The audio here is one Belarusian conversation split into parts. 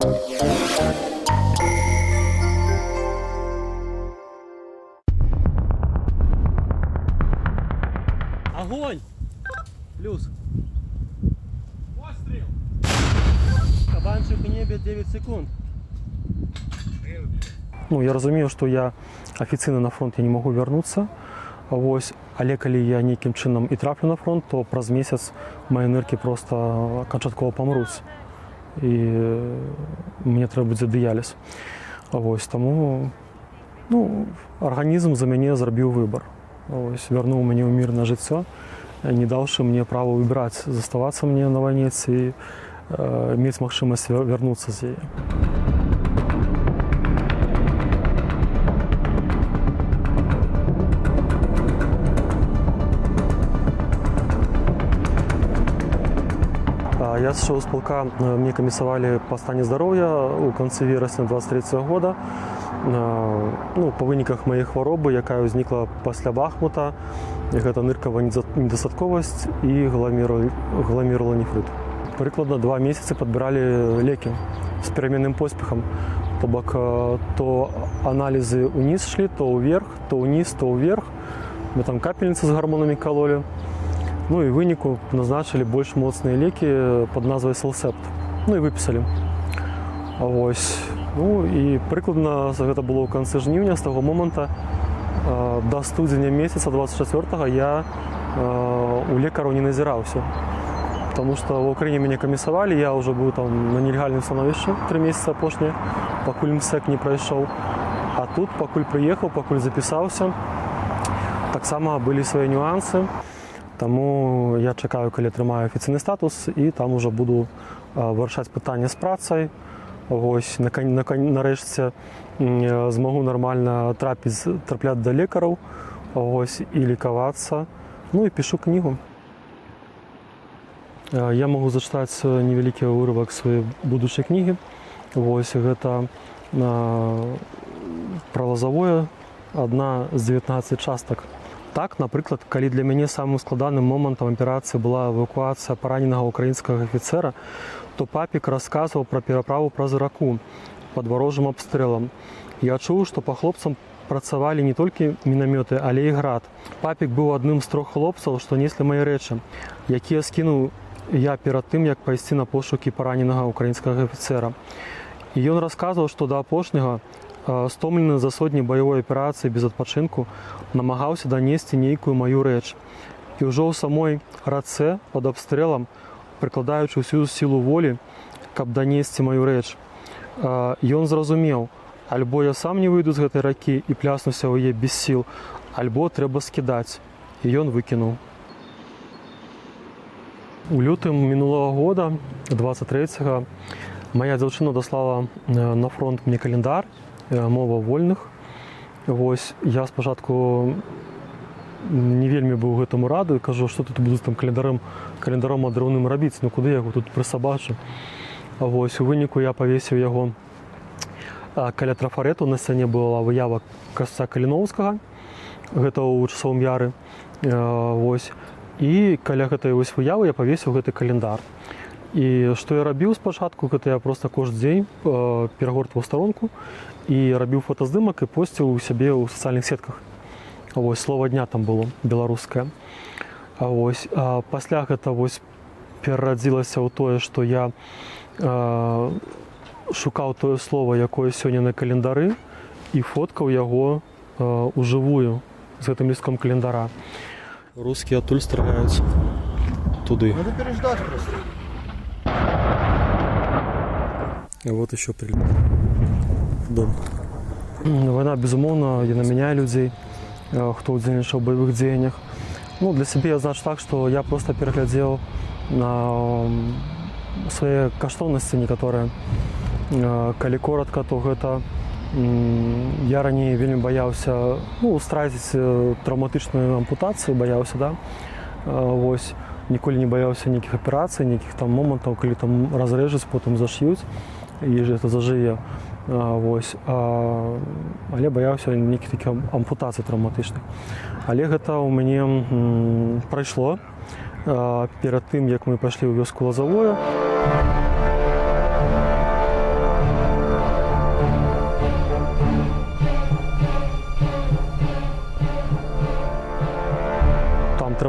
Огонь! Плюс. Пострел! Кабанчик в небе 9 секунд. Ну, я разумею, что я офіційна на фронт я не могу вернуться. Ось, але калі я нейкім чынам і траплю на фронт, то праз месяц мои ныркі просто канчаткова памруць. І мне трэба будзе дыяліз. Ось, таму арганізм за мяне зрабіў выбар. Ось, вярнуў мяне ў мірнае жыццё, не даўшы мне права выбіраць, заставацца мне на вайне ці мець магчымасць вярнуцца з яе. Я сышоў з палка, мне камісавалі па стане здароўя ў канцы верасня 23 года. Па выніках маёй хваробы, якая ўзнікла пасля Бахмута, гэта ныркавая недастатковасць і гломерулонефрыт. Прыкладна 2 месяцы падбіралі лекі з пераменным поспехам. То бок то аналізы ўніз шлі, то ўверх, то ўніз, то ўверх. Мы там капельніцы з гармонамі калолі. Ну і выніку назначылі больш моцныя лекі пад назвай Селсепт. Ну і выпісалі. Ось. Ну і прыкладна гэта было ў канцы жніўня, з таго моманта да студзеня месяца 24-го я у лекараў не назіраўся. Таму што ў Украіне мяне камісавалі, я ўжо быў там на нелегальным становішчы 3 месяцы апошнія, пакуль МСЭК не прайшоў. А тут, пакуль прыехаў, пакуль запісаўся, таксама былі свае нюансы. Таму я чакаю, калі атрымаю афіцыйны статус, і там ужо буду вырашаць пытанне з працай. Вось, нарэшце змагу нармальна трапляць да лекараў, вось, і лікавацца. Ну і пішу кнігу. Я магу зачытаць невялікі урывак сваёй будучай кнігі. Вось, гэта пра лазавое, адна з 19 частак. Так, напрыклад, калі для мяне самым складаным момантам аперацыі была эвакуацыя параненага украінскага афіцэра, то папік расказваў пра пераправу праз раку пад варожым абстрэлам. Я чуў, што па хлопцам працавалі не толькі мінамёты, але і град. Папік быў адным з 3 хлопцаў, што неслі мае рэчы, якія скінуў я перад тым, як пайсці на пошукі параненага украінскага афіцэра. І ён расказваў, што да апошняга, стомлены за сотні баявой аперацыі без адпачынку, намагаўся данесці нейкую маю рэч. І ўжо ў самой рацэ пад абстрэлам, прыкладаючы ўсю сілу волі, каб данесці маю рэч, ён зразумеў, альбо я сам не выйду з гэтай ракі і пляснуся ў яе без сіл, альбо трэба скідаць. І ён выкінуў. У лютым мінулага года, 23-го, моя дзяўчына даслала на фронт мне календар мова вольных. Вось, я спачатку не вельмі быў гэтаму рады, кажу, што тут буду з там календаром адрыўным рабіць, ну куды я яго тут прысабачу. Вось, у выніку я павесіў яго каля трафарэту, на сцяне была выява Касца Каліноўскага, гэта ў Часовым Яры. Вось, і каля гэтай вось выявы я павесіў гэты календар. І што я рабіў спачатку, гэта я проста кожны дзень перагортваў старонку і рабіў фотаздымак і посціў у сябе ў сацыяльных сетках. Вось, слова дня там было, беларускае. Вось, пасля гэта вось перарадзілася ў тое, што я шукаў тое слово, якое сёння на календары, і фоткаў яго ужывую з гэтым лістком календара. Рускія адтуль страляюць туды. Надо переждать просто. И вот еще прилет. Дом. Война, безумоўна, яна мяняе людзей, хто ўдзельнічаў у баявых дзеяннях. Ну, для сябе я значу так, што я проста пераглядзеў на свае каштоўнасці некаторыя. Калі коротка, то гэта я раней вельмі баяўся страціць траўматычную ампутацыю, баяўся, да? Вось, ніколі не баяўся нейкіх аперацый, нейкіх там момантаў, калі там разрэжуць, потым зашьюць, і гэта зажыве. Вось, але баяўся нейкіх такіх ампутацый траўматычных. Але гэта ў мяне прайшло перад тым, як мы пайшлі ў вёску Лазавое.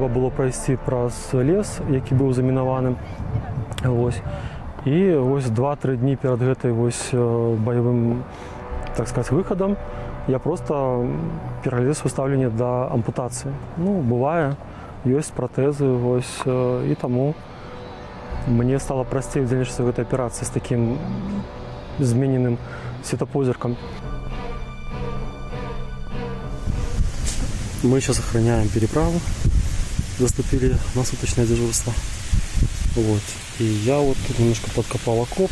трэба было прайсці праз лес, які быў замінаваны. Вось. І вось 2-3 дні перад гэтай вось баявым, так сказать, выхадам я просто перагледзеў сваё стаўленне да ампутацыі. Ну, бывае, ёсць пратэзы, вось, і таму мне стало прасцей удзельнічаць у гэтай аперацыі з такім змененым светапозіркам. Мы сейчас охраняем переправу, заступили на суточное дежурство. Вот. И я вот тут немножко подкопал окоп.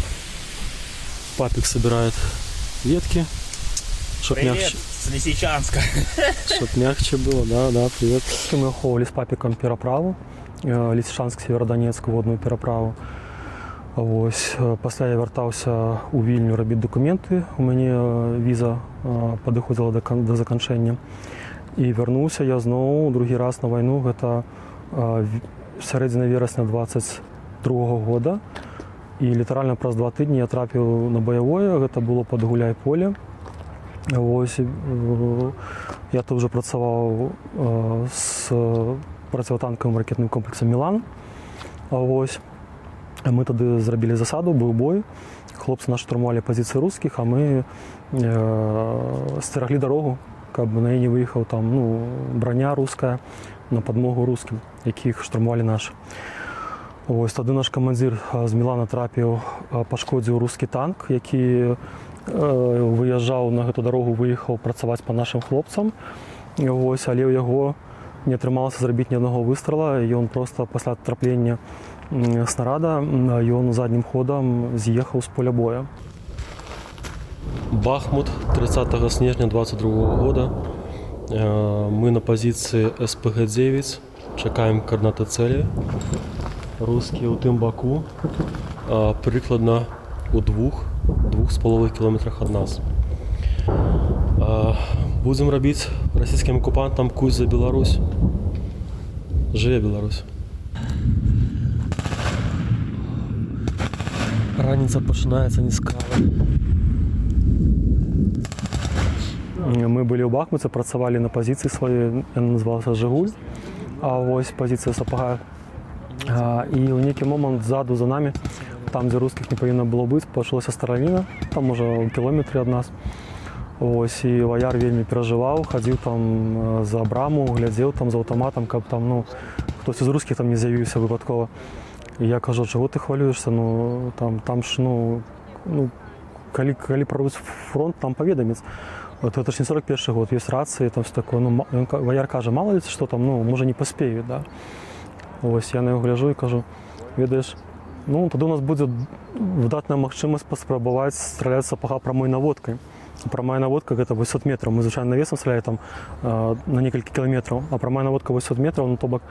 Папик собирает ветки, чтоб мягче. С Лисичанска. Чтоб мягче было, да, привет. Мы оховали с папиком переправу, Лисичанск, Северодонецк, водную переправу. Ось. Пасля я вяртаўся у Вільню рабіць документы. У мяне віза падыходзіла да заканчэння. І вярнуўся я зноў другі раз на вайну, гэта сярэдзіна верасня 22-го года. І літаральна праз 2 тыдні я трапіў на баявое, гэта было пад Гуляйполе. Ось, я тут уже працаваў з проціватанкавым ракетным комплексам «Мілан». Ось. Мы тады зрабілі засаду, быў бой. Хлопцы наші штурмавалі пазіцыі рускіх, а мы сцераглі дарогу, каб на яе не выехаў там, броня руская на падмогу рускім, якіх штурмавалі нашы. Ось тады наш камандзір з Мілана трапіў, пашкодзіў рускі танк, які выязджаў на гэту дарогу, выехаў працаваць па нашым хлопцам. Ось, але ў яго не атрымалася зрабіць ні аднаго выстрала, і ён проста пасля траплення снарада ён заднім ходам з'ехаў з поля боя. Бахмут, 30 снежня 22 года. Мы на позиции СПГ-9, чакаем координаты цели. Русские у тым баку, прикладно у 2,5 километрах от нас. Будем робить российским оккупантам кусь за Беларусь. Живе Беларусь. Раніца починається не з кави. Мы были ў Бахмуце, працавалі на пазіцыі сваёй, яна называлася «Жигуль», а вось пазіцыя Сапага. І ў нейкі момант ззаду за намі, там, дзе рускіх не павінна было быць, пачалася страляніна, там можа ў кілометры ад нас. Ось, і ваяр вельмі перажываў, хадзіў там за браму, глядзеў там з аўтаматам, каб там, хтось з рускіх там не з'явіўся выпадкова. І я кажу, чаго ты хвалюешся, там ж, калі прорвуць фронт, там паведаміць. Это ж не 41-й год, есть рации, там все такое. Ваяр каже, мало ли что там, може не поспеют, да. Ось, я на його гляжу і кажу, ведаєш, тоді у нас буде видатна можливість поспробувати стріляти з Сапога прямою наводкою. Прямая наводка – это 800 метров. Мы, звичайно, навесом стреляем там на несколько километров, а прямая наводка 800 метров, то бок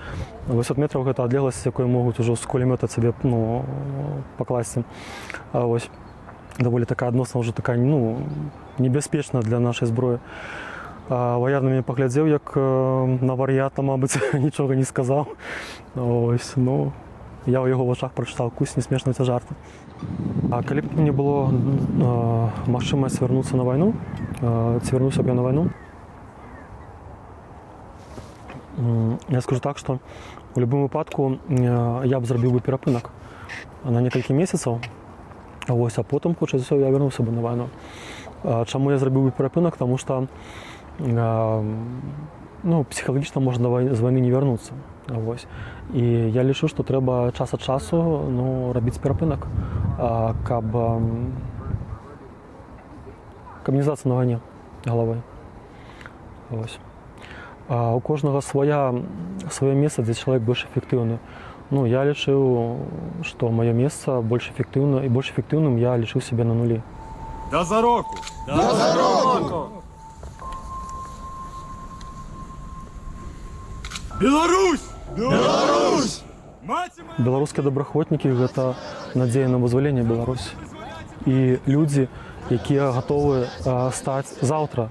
800 метров – это отлеглость, якою можуть уже з кулемета себе, покласти. Ось. Доволі така адносна вже така, небяспечна для нашої зброї. Ваяр на мене поглядзеў, як на вар'ята, мабыць, нічога не сказаў. Ось, я ў яго вачах прачытаў кусь, не смешна, це жарты. Калі б мне было магчымасць вярнуцца на вайну, ці вярнуўся б я на вайну, я скажу так, што у любым выпадку я б зрабіў бы перапынак на некалькі месяцаў. Ось, а потым, хутчэй за ўсё, я вярнуўся бы на вайну. Чаму я зрабіў бы перапынак? Таму што псіхалагічна можна з вайны не вярнуцца. Ось. І я лічу, што трэба час ад часу рабіць перапынак, каб не здацца на вайне галавой. Ось. У кожнага сваё месца, дзе чалавек больш эфектыўны. Я лічыў, што маё месца больш эфектыўна, і больш эфектыўным я лічыў сябе на нулі. Да зароку! Да зароку! Беларусь! Беларусь! Беларускія добраахвотнікі – гэта надзея на вызваленне Беларусі. І людзі, якія гатовы стаць заўтра,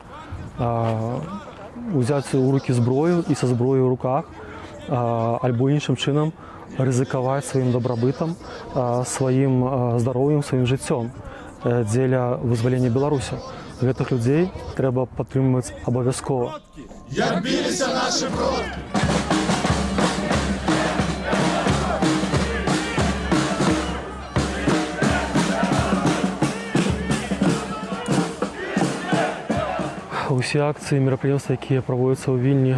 узяць у рукі зброю і са зброяй у руках, альбо іншым чынам рызыкаваць сваім дабрабытам, сваім здароўем, сваім жыццём дзеля вызвалення Беларусі. Гэтых людзей трэба падтрымліваць абавязкова. Як білися наші продки! Усі акції, мерапрыемствы, якія праводзяцца ў Вільні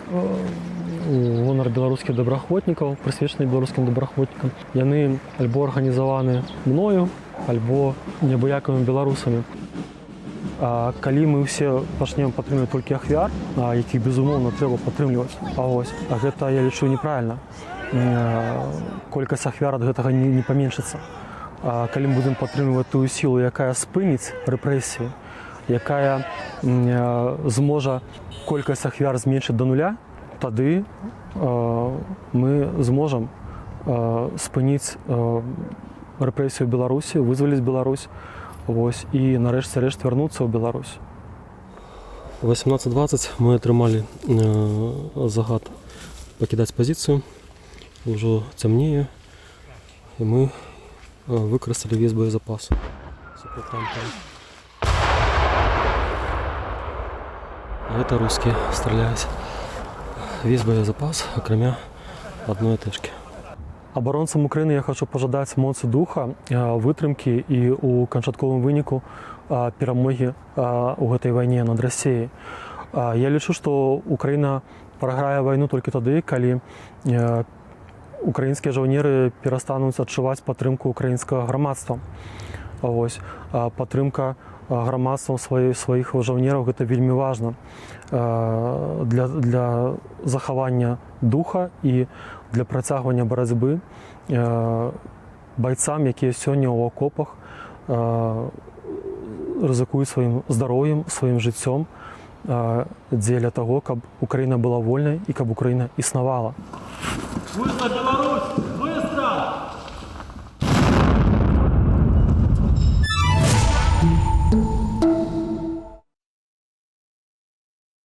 у гонар беларускіх добраахвотнікаў, прысвечаныя беларускім добраахвотнікам, яны альбо арганізаваны мною, альбо неабыякавымі беларусамі. Калі мы ўсе пачнем падтрымліваць толькі ахвяр, якіх, безумоўна, трэба падтрымліваць, а гэта, я лічу, неправільна. Колькасць ахвяр ад гэтага не паменшыцца. Калі мы будзем падтрымліваць тую сілу, якая спыніць рэпрэсіі, якая зможа колькасць ахвяр зменшыць да нуля, тады мы зможам спыніць рэпрэсію ў Беларусі, вызваліць Беларусь, і нарэшце рэшт вярнуцца ў Беларусь. 18:20 мы атрымалі загад пакідаць пазіцыю, ўжо цямнее, і мы выкарысталі весь боезапас. Гэта рускія страляюць. Весь боезапас, акрамя адной тэшкі. Абаронцам Украіны я хочу пажадаць моцы духа, вытрымкі і ў канчатковым выніку перамогі ў гэтай вайне над Расіяй. Я лічу, што Украіна праграе вайну толькі тады, калі украінскія жаўнеры перастануць адчуваць падтрымку украінскага грамадства. Падтрымка грамадствам сваіх жаўнераў гэта вельмі важна для захавання духа і для працягвання барацьбы байцам, якія сёння ў акопах рызыкуюць сваім здароўем, сваім жыццём дзеля таго, каб Украіна была вольнай і каб Украіна існавала. Быстро, Беларусь! Быстро!